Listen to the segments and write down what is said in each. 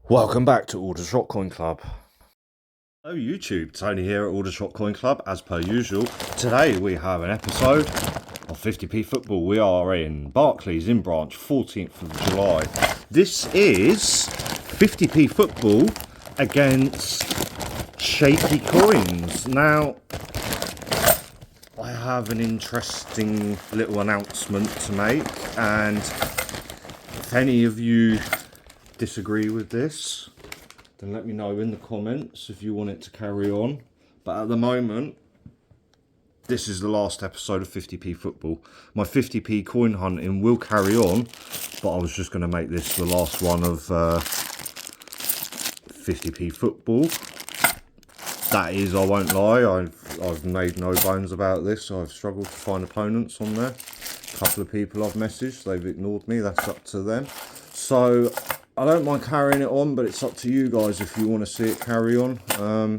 Welcome back to Aldershot Coin Club. Hello YouTube, Tony here at Aldershot Coin Club. As per usual, today we have an episode of 50p football. We are in Barclays in branch, 14th of July. This is 50p football against shaky coins. Now, I have an interesting little announcement to make, and if any of you disagree with this, then let me know in the comments if you want it to carry on. But at the moment, this is the last episode of 50p football. My 50p coin hunting will carry on, but I was just going to make this the last one of 50p football. That is, I won't lie, I've made no bones about this. I've struggled to find opponents on there. A couple of people I've messaged, they've ignored me. That's up to them. So I don't mind carrying it on, but it's up to you guys if you want to see it carry on. I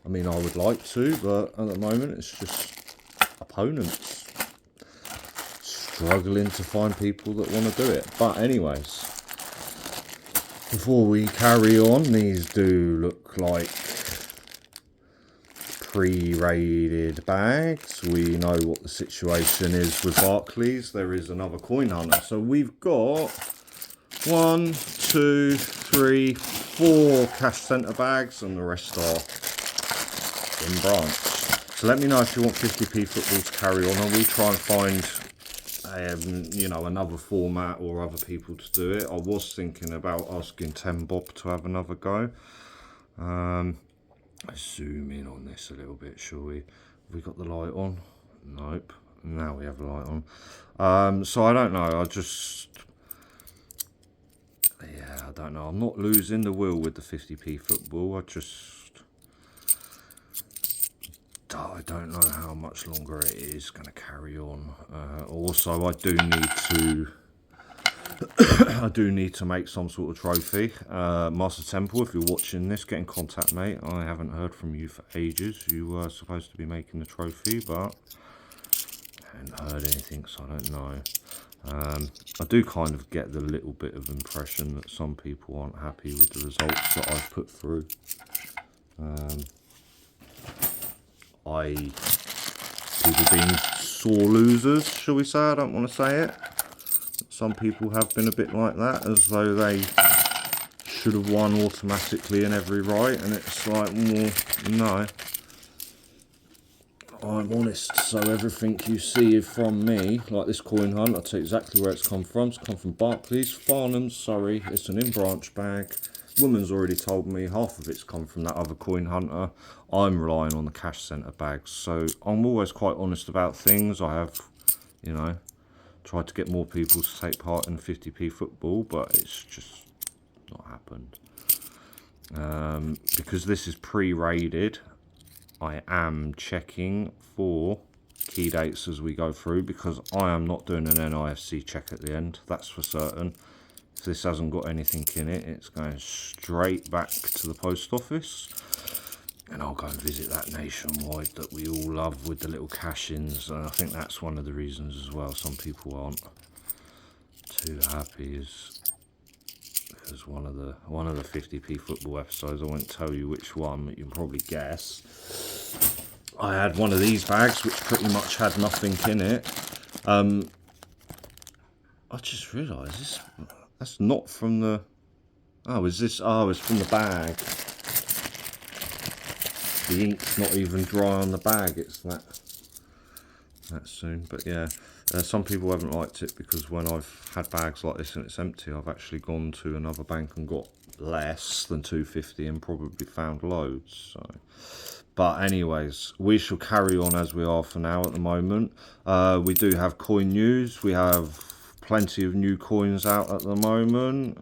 mean, I would like to, but at the moment it's just opponents. Struggling to find people that want to do it. But anyways, before we carry on, these do look like pre-raided bags. We know what the situation is with Barclays. There is another coin hunter. So we've got 1, 2, 3, 4 cash centre bags, and the rest are in branch. So let me know if you want 50p football to carry on. I will try and find you know, another format or other people to do it. I was thinking about asking 10 Bob to have another go. Let's zoom in on this a little bit, shall we? Have we got the light on? Nope. Now we have the light on. So I don't know. Yeah, I don't know. I'm not losing the will with the 50p football. I don't know how much longer it is going to carry on. Also, I do need to make some sort of trophy. Master Temple, if you're watching this, get in contact, mate. I haven't heard from you for ages. You were supposed to be making the trophy, but I haven't heard anything, so I don't know. I do kind of get the little bit of impression that some people aren't happy with the results that I've put through. People being sore losers, shall we say? I don't want to say it. Some people have been a bit like that, as though they should have won automatically in every right, and it's like, well, no. I'm honest, so everything you see from me, like this coin hunt, I'll tell you exactly where it's come from. It's come from Barclays, Farnham, Surrey. It's an in-branch bag. Woman's already told me half of it's come from that other coin hunter. I'm relying on the cash centre bags, so I'm always quite honest about things. I have, you know, tried to get more people to take part in 50p football, but it's just not happened. Because this is pre-raided, I am checking for key dates as we go through, because I am not doing an NIFC check at the end, that's for certain. If this hasn't got anything in it, it's going straight back to the post office, and I'll go and visit that nationwide that we all love with the little cash-ins. And I think that's one of the reasons as well some people aren't too happy, is because one of the 50p football episodes, I won't tell you which one, but you can probably guess, I had one of these bags which pretty much had nothing in it. I just realised that's not from the... Oh, is this... Oh, it's from the bag. The ink's not even dry on the bag. It's that soon. But yeah, some people haven't liked it, because when I've had bags like this and it's empty, I've actually gone to another bank and got less than 250 and probably found loads. So, but anyways, we shall carry on as we are for now at the moment. We do have coin news. We have plenty of new coins out at the moment.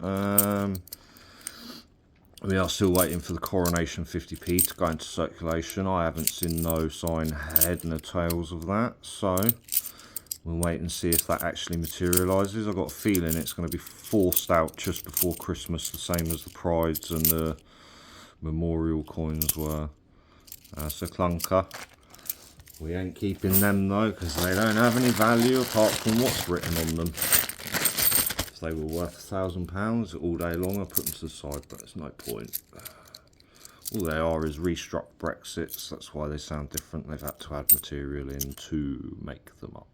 We are still waiting for the Coronation 50p to go into circulation. I haven't seen no sign head and the tails of that, so we'll wait and see if that actually materialises. I've got a feeling it's going to be forced out just before Christmas, the same as the Prides and the Memorial coins were. That's a clunker. We ain't keeping them though, because they don't have any value apart from what's written on them. if they were worth £1,000 all day long, I'd put them to the side, but there's no point. All they are is restruck Brexits, that's why they sound different. They've had to add material in to make them up.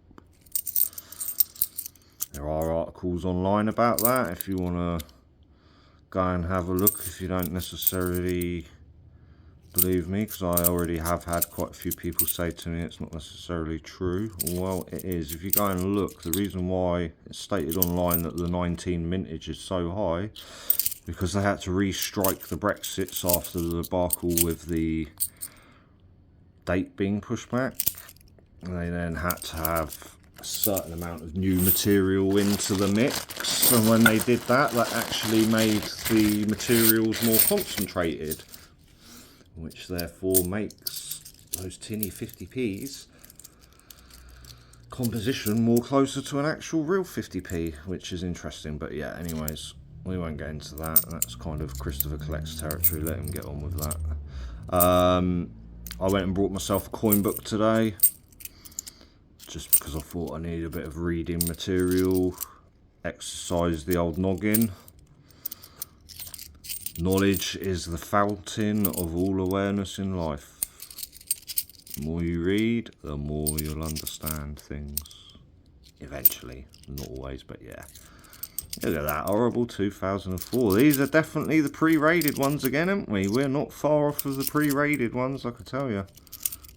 There are articles online about that if you want to go and have a look, if you don't necessarily believe me, because I already have had quite a few people say to me it's not necessarily true. Well, it is. If you go and look, the reason why it's stated online that the 19 mintage is so high, because they had to restrike the Brexits after the debacle with the date being pushed back. And they then had to have a certain amount of new material into the mix, and when they did that, that actually made the materials more concentrated, which therefore makes those tinny 50p's composition more closer to an actual real 50p, which is interesting. But yeah, anyways, we won't get into that. That's kind of Christopher Collects territory, let him get on with that. I went and brought myself a coin book today, just because I thought I needed a bit of reading material, exercise the old noggin. Knowledge is the fountain of all awareness in life. The more you read, the more you'll understand things. Eventually. Not always, but yeah. Look at that, horrible 2004. These are definitely the pre-rated ones again, aren't we? We're not far off of the pre-rated ones, I can tell you.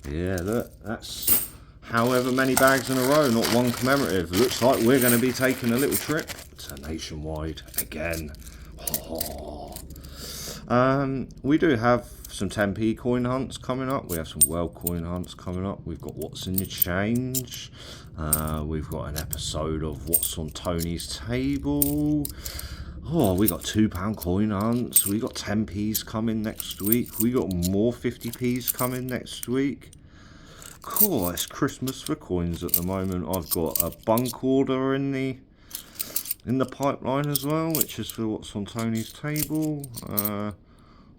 Yeah, look, that's however many bags in a row, not one commemorative. Looks like we're going to be taking a little trip to Nationwide again. Oh. We do have some 10p coin hunts coming up. We have some world coin hunts coming up. We've got What's in the Change. We've got an episode of What's on Tony's Table. Oh, we got £2 coin hunts. We got 10p's coming next week. We got more 50p's coming next week. Cool, it's Christmas for coins at the moment. I've got a bunk order in the pipeline as well, which is for What's on Tony's Table.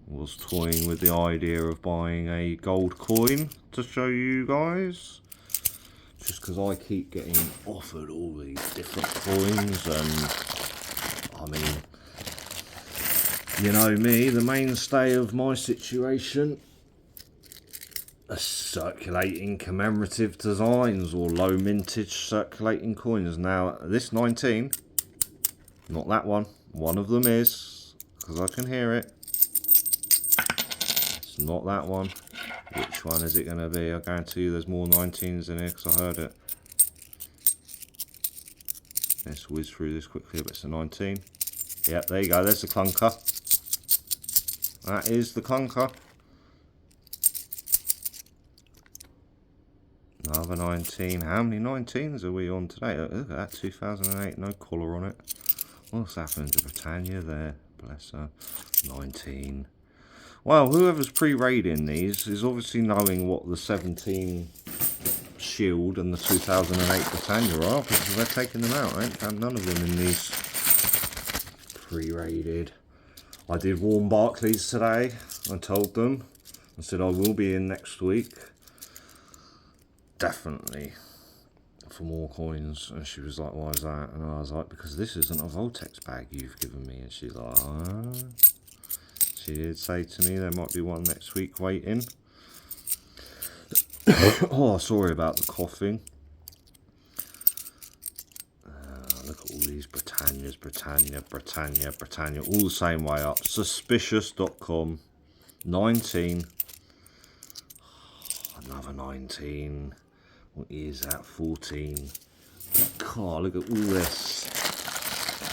Was toying with the idea of buying a gold coin to show you guys, just because I keep getting offered all these different coins, and I mean, you know me, the mainstay of my situation are circulating commemorative designs or low mintage circulating coins. Now this 19, not that one, one of them is, because I can hear it. It's not that one. Which one is it going to be? I guarantee you there's more 19s in here because I heard it. Let's whiz through this quickly, but it's a 19. Yep, there you go, there's the clunker. That is the clunker. Another 19. How many 19s are we on today? Look at that, 2008, no colour on it. What's happened to Britannia there? Bless her. 19. Well, whoever's pre-raiding these is obviously knowing what the 17 Shield and the 2008 Britannia are, because they're taking them out. I ain't found none of them in these pre-raided. I did warn Barclays today. I told them. I said I will be in next week. Definitely. For more coins. And she was like, why is that? And I was like, because this isn't a Voltex bag you've given me. And she's like, ah. She did say to me there might be one next week waiting. Oh, sorry about the coughing. Look at all these Britannias, Britannia, all the same way up. Suspicious.com, 19. Oh, another 19. What is that? 14. God, look at all this.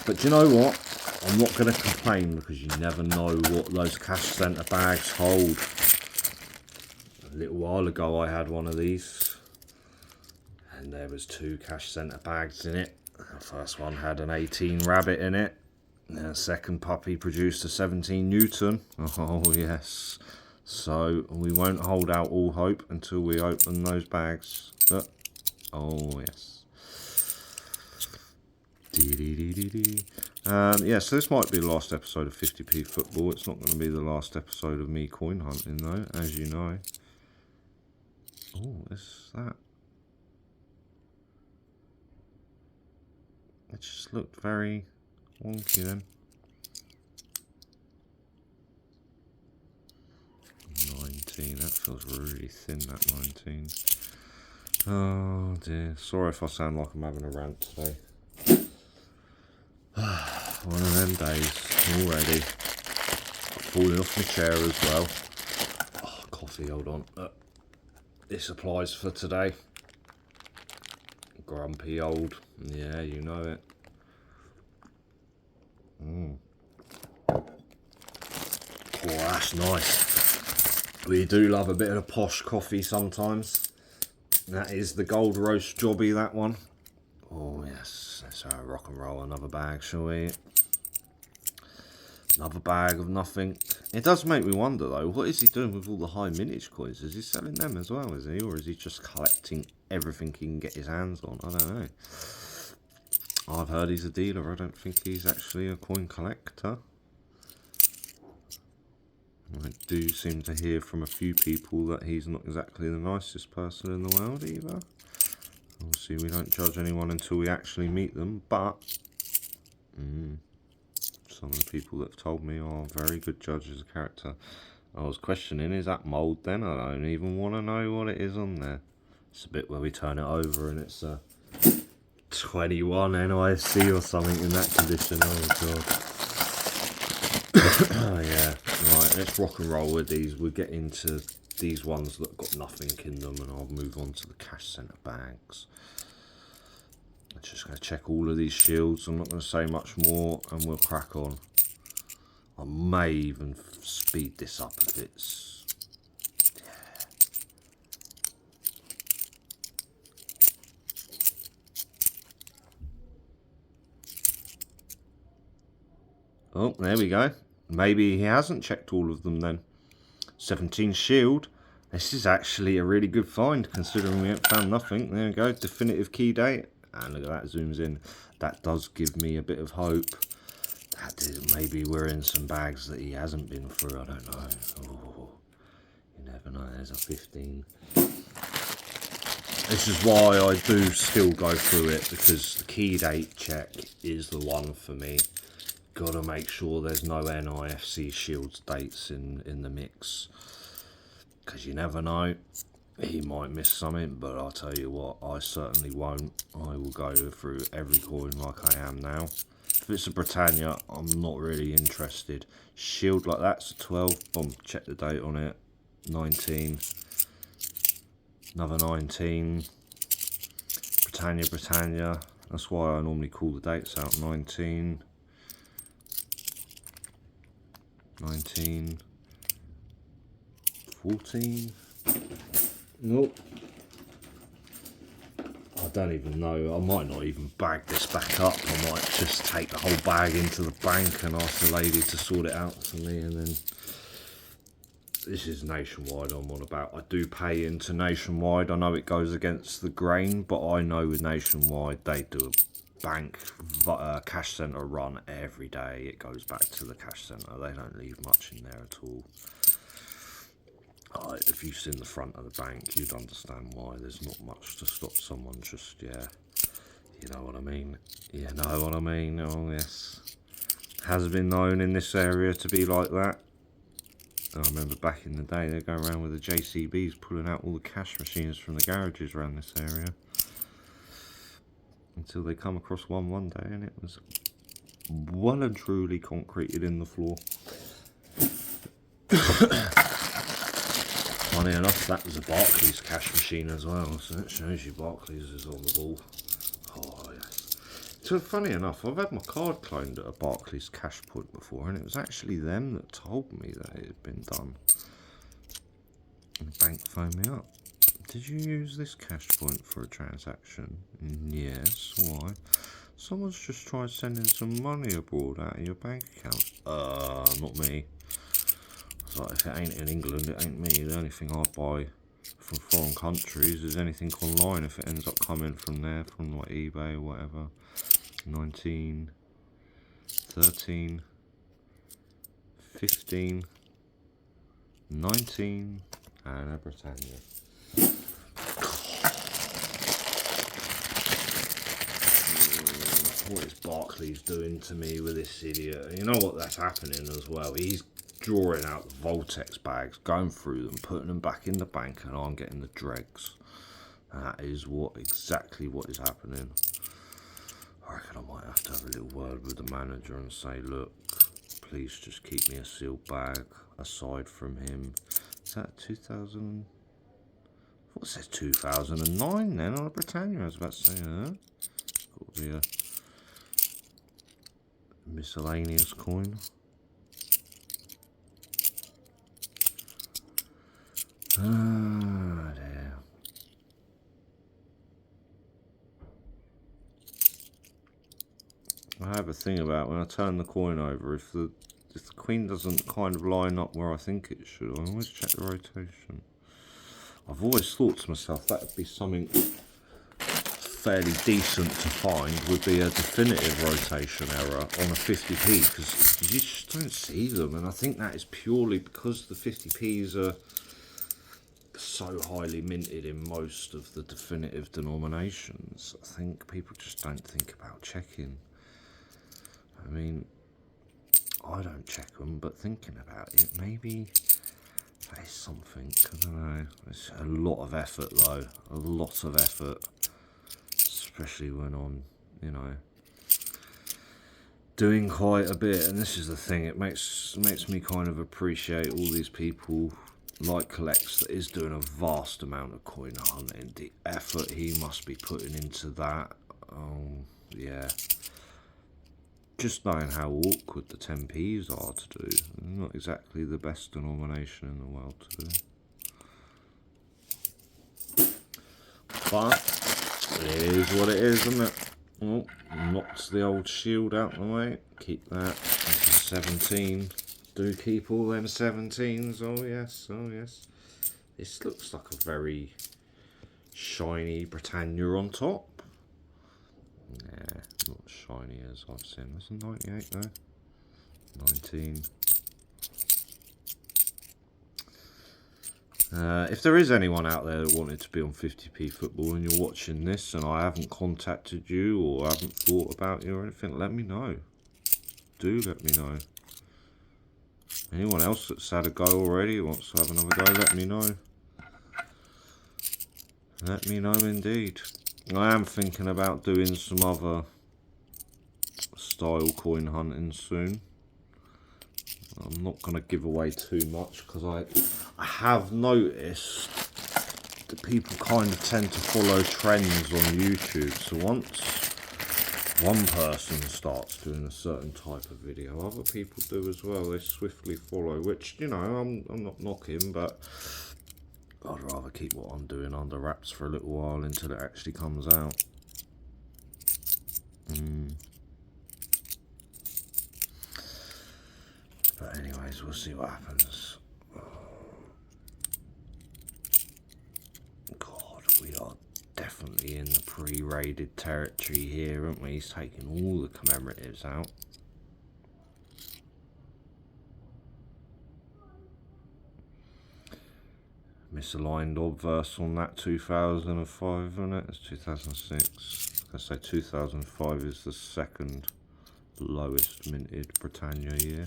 But do you know what? I'm not going to complain, because you never know what those cash centre bags hold. A little while ago I had one of these, and there was 2 cash centre bags in it. The first one had an 18 rabbit in it, and the second puppy produced a 17 Newton. Oh yes. So we won't hold out all hope until we open those bags. Oh yes. Yeah, so this might be the last episode of 50p football. It's not going to be the last episode of me coin hunting though, as you know. Oh, what's that? It just looked very Wonky then. 19, that feels really thin, that 19. Oh dear, sorry if I sound like I'm having a rant today. One of them days already. Falling off my chair as well. Oh, coffee, hold on. This applies for today. Grumpy old, yeah, you know it. Oh, that's nice. We do love a bit of posh coffee sometimes. That is the gold roast jobby, that one. Oh yes, let's rock and roll another bag, shall we? Another bag of nothing. It does make me wonder though, what is he doing with all the high mintage coins? Is he selling them as well, is he? Or is he just collecting everything he can get his hands on? I don't know. I've heard he's a dealer, I don't think he's actually a coin collector. I do seem to hear from a few people that he's not exactly the nicest person in the world either. Obviously we don't judge anyone until we actually meet them, but some of the people that have told me are very good judges of character. I was questioning, is that mould then? I don't even want to know what it is on there. It's a bit where we turn it over and it's a 21 NIC or something in that condition. Oh god. Oh yeah, right, let's rock and roll with these. We'll get into these ones that got nothing in them and I'll move on to the cash centre bags. I'm just going to check all of these shields. I'm not going to say much more and we'll crack on. I may even speed this up if it's... yeah. Oh, there we go. Maybe he hasn't checked all of them then. 17 shield. This is actually a really good find considering we haven't found nothing. There we go, definitive key date. And look at that, zooms in. That does give me a bit of hope. That is, maybe we're in some bags that he hasn't been through, I don't know. Oh, you never know, there's a 15. This is why I do still go through it, because the key date check is the one for me. Gotta make sure there's no NIFC shields dates in the mix. Because you never know. He might miss something, but I'll tell you what, I certainly won't. I will go through every coin like I am now. If it's a Britannia, I'm not really interested. Shield like that's a 12. Boom, check the date on it. 19. Another 19. Britannia. That's why I normally call the dates out. 19. 19. 14. Nope. I don't even know. I might not even bag this back up. I might just take the whole bag into the bank and ask the lady to sort it out for me. And then this is Nationwide I'm on about. I do pay into Nationwide. I know it goes against the grain, but I know with Nationwide they do a bank cash centre run every day. It goes back to the cash centre. They don't leave much in there at all. If you've seen the front of the bank, you'd understand why. There's not much to stop someone just, yeah, you know what I mean. You know what I mean, oh yes. Has been known in this area to be like that. I remember back in the day, they'd go around with the JCBs pulling out all the cash machines from the garages around this area. Until they come across one day and it was well and truly concreted in the floor. Funny enough, that was a Barclays cash machine as well, so that shows you Barclays is on the ball. Oh yes. So funny enough, I've had my card cloned at a Barclays cash point before, and it was actually them that told me that it had been done. And the bank phoned me up. Did you use this cash point for a transaction? Yes, why? Someone's just tried sending some money abroad out of your bank account. Not me. Like, if it ain't in England, it ain't me. The only thing I buy from foreign countries is anything online if it ends up coming from there, from like eBay or whatever. 19, 13, 15, 19, and a Britannia. What is Barclays doing to me with this idiot? You know what that's happening as well? He's drawing out the Voltex bags, going through them, putting them back in the bank, and I'm getting the dregs. And that is exactly what is happening. I reckon I might have to have a little word with the manager and say, look, please just keep me a sealed bag aside from him. Is that 2000? What says 2009 then on a Britannia? I was about to say, huh? Got to be a miscellaneous coin. Ah, dear. I have a thing about when I turn the coin over, if the queen doesn't kind of line up where I think it should, I always check the rotation. I've always thought to myself that would be something fairly decent to find, would be a definitive rotation error on a 50p, because you just don't see them, and I think that is purely because the 50p's are so highly minted in most of the definitive denominations. I think people just don't think about checking. I mean, I don't check them, but thinking about it, maybe that is something. I don't know. It's a lot of effort, though. A lot of effort, especially when I'm, you know, doing quite a bit. And this is the thing. It makes me kind of appreciate all these people like Collects that is doing a vast amount of coin hunting. The effort he must be putting into that. Yeah. Just knowing how awkward the 10p's are to do. Not exactly the best denomination in the world to do. But it is what it is, isn't it? Oh, knocks the old shield out the way. Keep that. That's a 17. Do keep all them 17s. Oh yes, oh yes. This looks like a very shiny Britannia on top. Nah, not as shiny as I've seen. That's a 98 though. 19. If there is anyone out there that wanted to be on 50p football and you're watching this and I haven't contacted you or haven't thought about you or anything, let me know. Do let me know. Anyone else that's had a go already wants to have another go, let me know. Let me know indeed. I am thinking about doing some other style coin hunting soon. I'm not going to give away too much because I have noticed that people kind of tend to follow trends on YouTube. So once one person starts doing a certain type of video, other people do as well. They swiftly follow, which, you know, I'm not knocking, but I'd rather keep what I'm doing under wraps for a little while until it actually comes out. But anyways, we'll see what happens. God, we are definitely in the pre-raided territory here, aren't we? He's taking all the commemoratives out. Misaligned obverse on that 2005, isn't it? It's 2006. I say 2005 is the second lowest minted Britannia year.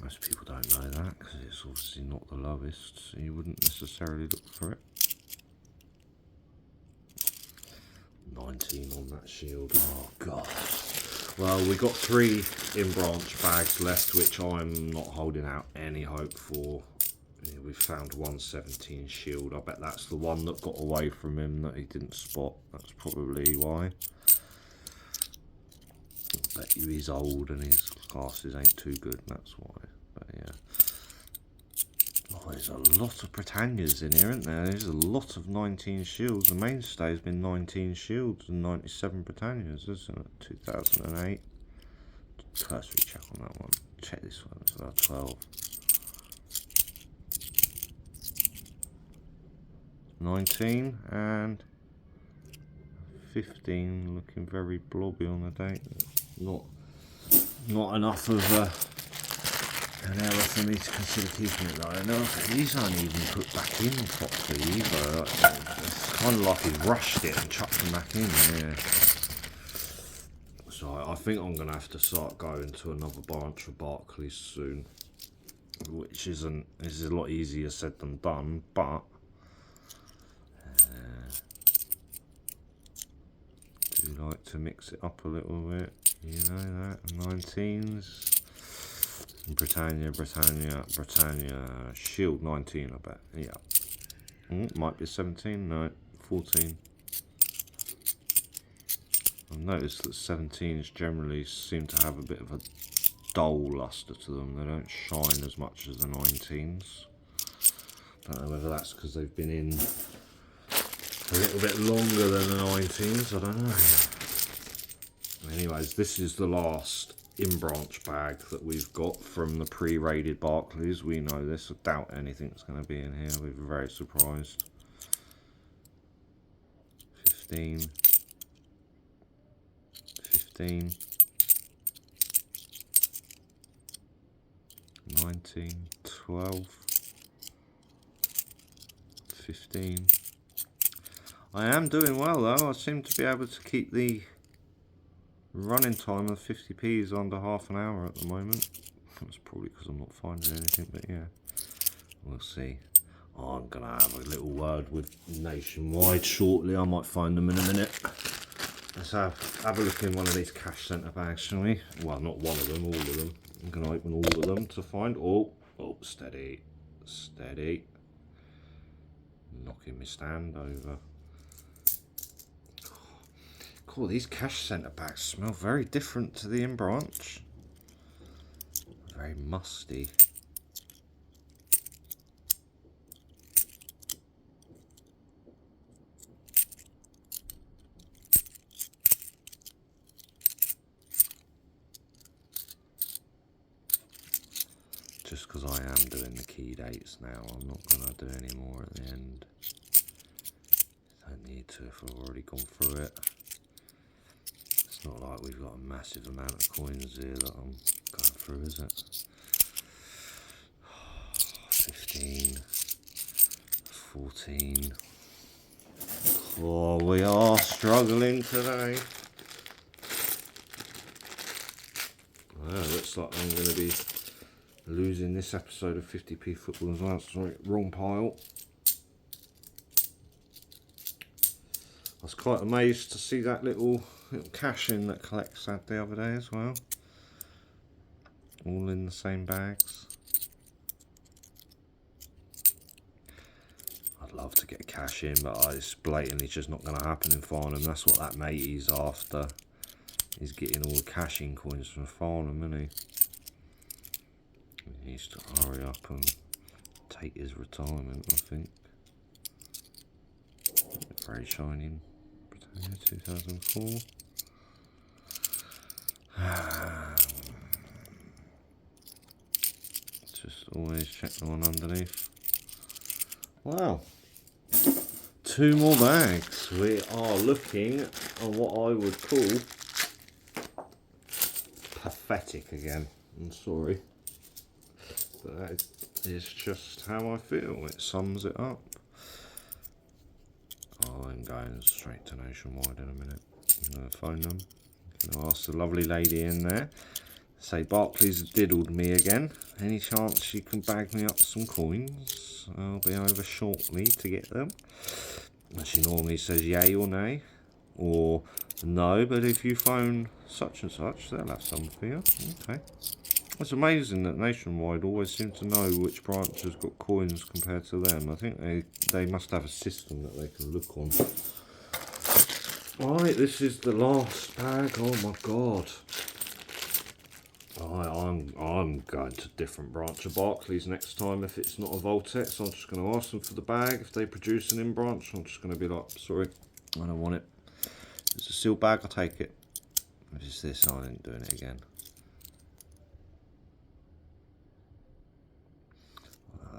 Most people don't know that because it's obviously not the lowest, so you wouldn't necessarily look for it. 19 on that shield. Oh god. Well, we got 3 in branch bags left, which I'm not holding out any hope for. Yeah, we found 117 shield. I bet that's the one that got away from him that he didn't spot. That's probably why. I bet you he's old and his glasses ain't too good, that's why. But yeah. Oh, there's a lot of Britannias in here, isn't there? There's a lot of 19 shields. The mainstay has been 19 shields and 97 Britannias, isn't it? 2008. Cursory check on that one. Check this one as well. 12. 19 and 15, looking very blobby on the date. Not enough of an error for me to consider keeping it though. No, these aren't even put back in properly either. It's kind of like he rushed it and chucked them back in. Yeah. I think I'm going to have to start going to another branch of Barclays soon. Which this is a lot easier said than done, but do like to mix it up a little bit, you know that, 19s, Britannia, Shield 19 I bet, yeah. Might be 17, no, 14. I've noticed that 17s generally seem to have a bit of a dull luster to them. They don't shine as much as the 19s. Don't know whether that's because they've been in a little bit longer than the 19s. I don't know. Anyways, this is the last in-branch bag that we've got from the pre-raided Barclays. We know this. I doubt anything's going to be in here. We're very surprised. 15. 15. 19, 12, 15. I am doing well though. I seem to be able to keep the running time of 50p's under half an hour at the moment. That's probably because I'm not finding anything, but yeah, we'll see. Oh, I'm gonna have a little word with Nationwide shortly. I might find them in a minute. Let's have a look in one of these cash centre bags, shall we? Well, not one of them, all of them. I'm going to open all of them to find... Oh, steady. Steady. Knocking my stand over. Cool, these cash centre bags smell very different to the in-branch. Very musty. Just because I am doing the key dates now, I'm not going to do any more at the end. Don't need to if I've already gone through it. It's not like we've got a massive amount of coins here that I'm going through, is it? 15, 14. Oh, we are struggling today. Well, looks like I'm going to be losing this episode of 50p football as well. Sorry, wrong pile. I was quite amazed to see that little cash in that Collects had the other day as well. All in the same bags. I'd love to get cash in, but it's blatantly just not going to happen in Farnham. That's what that matey's after. He's getting all the cash in coins from Farnham, isn't he? He needs to hurry up and take his retirement, I think. Very shining. Britannia 2004. Just always check the one underneath. Wow. 2 more bags. We are looking at what I would call pathetic again. I'm sorry. But that is just how I feel. It sums it up. I'm going straight to Nationwide in a minute. I'm going to phone them. I'm going to ask the lovely lady in there. Say, Barclays have diddled me again. Any chance you can bag me up some coins? I'll be over shortly to get them. And she normally says yay or nay. Or no, but if you phone such and such, they'll have some for you. Okay. It's amazing that Nationwide always seem to know which branch has got coins compared to them. I think they must have a system that they can look on. Right, this is the last bag. Oh my god. I'm going to a different branch of Barclays next time if it's not a Voltex. I'm just going to ask them for the bag. If they produce an in-branch, I'm just going to be like, sorry, I don't want it. If it's a sealed bag, I'll take it. If it's this, I ain't doing it again.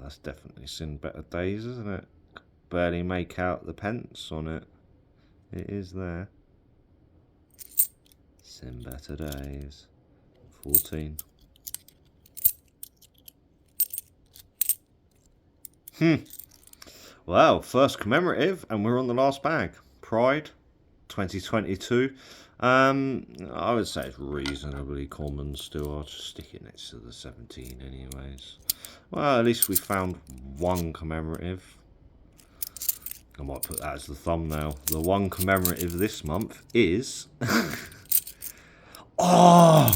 That's definitely seen better days, isn't it? Barely make out the pence on it. It is there. Seen better days. 14. Well, first commemorative, and we're on the last bag. Pride 2022. I would say it's reasonably common still. I'll just stick it next to the 17 anyways. Well, at least we found one commemorative. I might put that as the thumbnail. The one commemorative this month is... oh!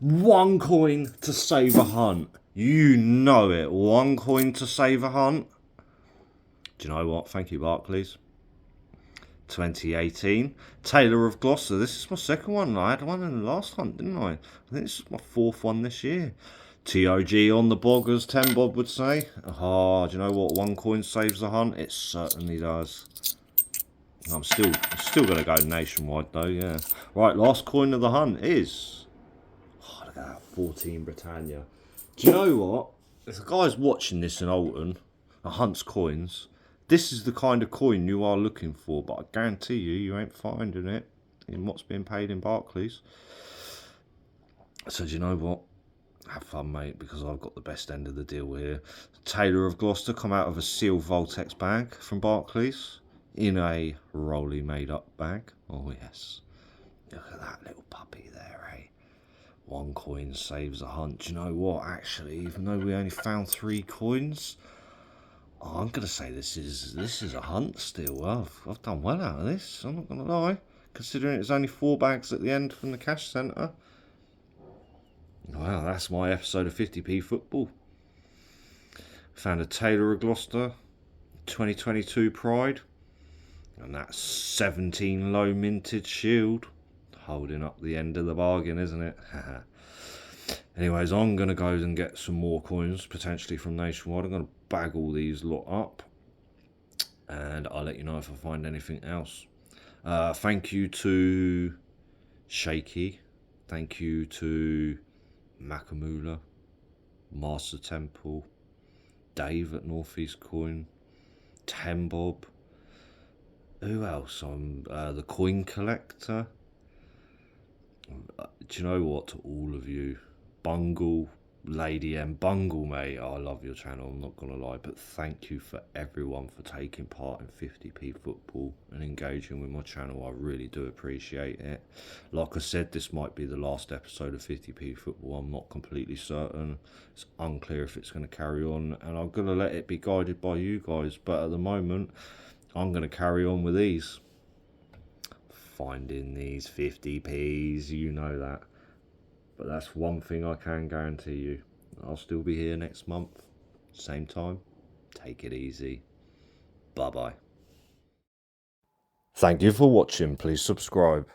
One coin to save a hunt. You know it. One coin to save a hunt. Do you know what? Thank you, Barclays. 2018. Taylor of Gloucester. This is my second one. I had one in the last hunt, didn't I? I think this is my fourth one this year. TOG on the bog, as 10 Bob would say. Ah, do you know what? One coin saves the hunt. It certainly does. I'm still going to go nationwide though, yeah. Right, last coin of the hunt is... oh, look at that, 14 Britannia. Do you know what? If the guy's watching this in Alton, Hunt's Coins, this is the kind of coin you are looking for, but I guarantee you ain't finding it in what's being paid in Barclays. So do you know what? Have fun, mate, because I've got the best end of the deal here. Taylor of Gloucester come out of a sealed Voltex bag from Barclays in a Rolly made up bag. Oh yes. Look at that little puppy there, eh? One coin saves a hunt. Do you know what? Actually, even though we only found 3 coins, I'm gonna say this is a hunt still. I've done well out of this. I'm not gonna lie, considering it's only 4 bags at the end from the cash centre. Wow, that's my episode of 50p football. Found a Taylor of Gloucester 2022 Pride, and that 17 low minted shield, holding up the end of the bargain, isn't it? Anyways, I'm going to go and get some more coins, potentially from Nationwide. I'm going to bag all these lot up, and I'll let you know if I find anything else. Thank you to Shaky. Thank you to Makamula, Master Temple, Dave at Northeast Coin, 10 Bob. Who else? The Coin Collector. Do you know what? To all of you, Bungle, Lady M, Bungle, mate, I love your channel, I'm not gonna lie, but thank you for everyone for taking part in 50p football and engaging with my channel. I really do appreciate it. Like I said, this might be the last episode of 50p football. I'm not completely certain. It's unclear if it's going to carry on, and I'm gonna let it be guided by you guys, but at the moment I'm gonna carry on with these. Finding these 50p's, you know that. But that's one thing I can guarantee you. I'll still be here next month. Same time. Take it easy. Bye-bye. Thank you for watching. Please subscribe.